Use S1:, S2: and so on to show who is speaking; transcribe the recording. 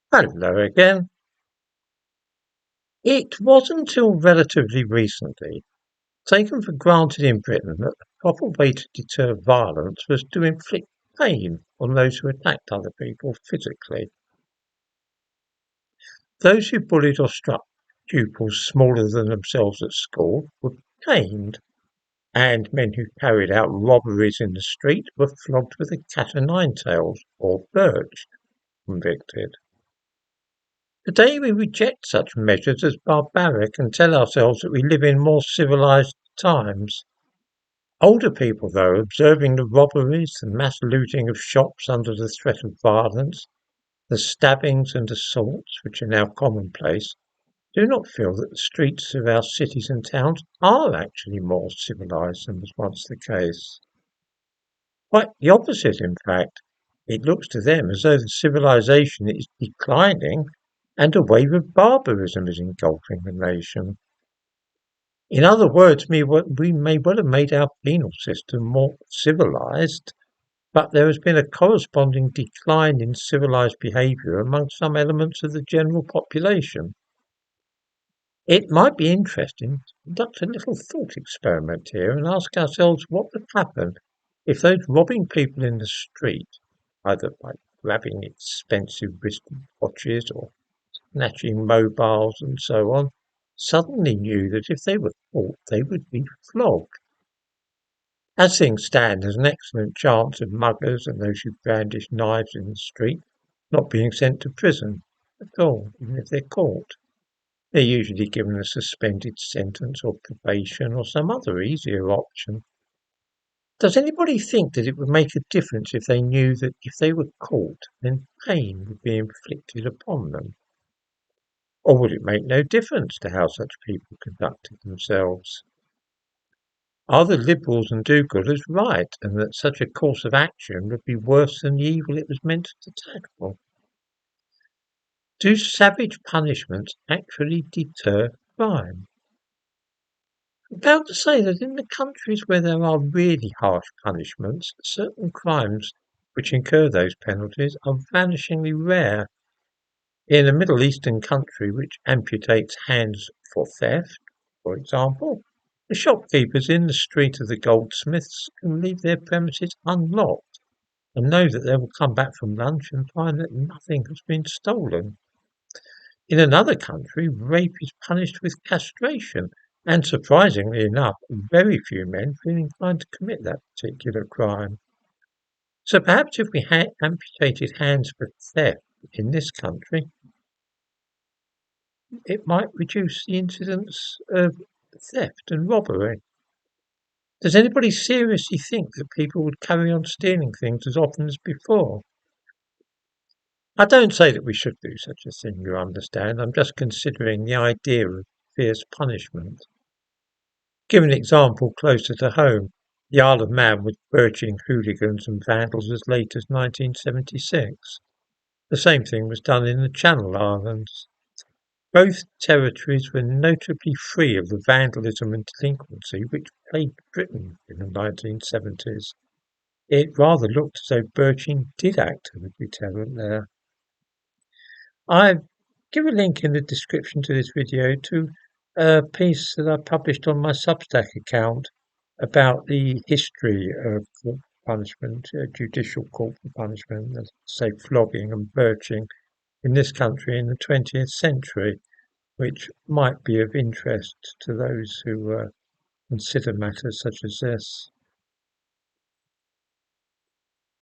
S1: Hello again. It wasn't until relatively recently taken for granted in Britain that the proper way to deter violence was to inflict pain on those who attacked other people physically. Those who bullied or struck pupils smaller than themselves at school were caned, and men who carried out robberies in the street were flogged with a cat o' nine tails or birch, convicted. Today we reject such measures as barbaric and tell ourselves that we live in more civilized times. Older people, though, observing the robberies and mass looting of shops under the threat of violence, the stabbings and assaults which are now commonplace, do not feel that the streets of our cities and towns are actually more civilized than was once the case. Quite the opposite, in fact. It looks to them as though the civilization is declining and a wave of barbarism is engulfing the nation. In other words, we may well have made our penal system more civilized, but there has been a corresponding decline in civilized behaviour among some elements of the general population. It might be interesting to conduct a little thought experiment here and ask ourselves what would happen if those robbing people in the street, either by grabbing expensive wristwatches or snatching mobiles and so on, suddenly knew that if they were caught they would be flogged. As things stand, there's an excellent chance of muggers and those who brandish knives in the street not being sent to prison at all, even if they're caught. They're usually given a suspended sentence or probation or some other easier option. Does anybody think that it would make a difference if they knew that if they were caught, then pain would be inflicted upon them? Or would it make no difference to how such people conducted themselves? Are the Liberals and do-gooders right, and that such a course of action would be worse than the evil it was meant to tackle? Do savage punishments actually deter crime? I'm proud to say that in the countries where there are really harsh punishments, certain crimes which incur those penalties are vanishingly rare. In a Middle Eastern country which amputates hands for theft, for example, the shopkeepers in the street of the goldsmiths can leave their premises unlocked and know that they will come back from lunch and find that nothing has been stolen. In another country, rape is punished with castration, and surprisingly enough, very few men feel inclined to commit that particular crime. So perhaps if we had amputated hands for theft in this country, it might reduce the incidence of theft and robbery. Does anybody seriously think that people would carry on stealing things as often as before? I don't say that we should do such a thing, you understand. I'm just considering the idea of fierce punishment. Give an example closer to home. The Isle of Man was birching hooligans and vandals as late as 1976. The same thing was done in the Channel Islands. Both territories were notably free of the vandalism and delinquency which plagued Britain in the 1970s. It rather looked as though birching did act as a deterrent there. I've given a link in the description to this video to a piece that I published on my Substack account about the history of corporal punishment, judicial corporal punishment, let's say flogging and birching in this country in the 20th century, which might be of interest to those who consider matters such as this.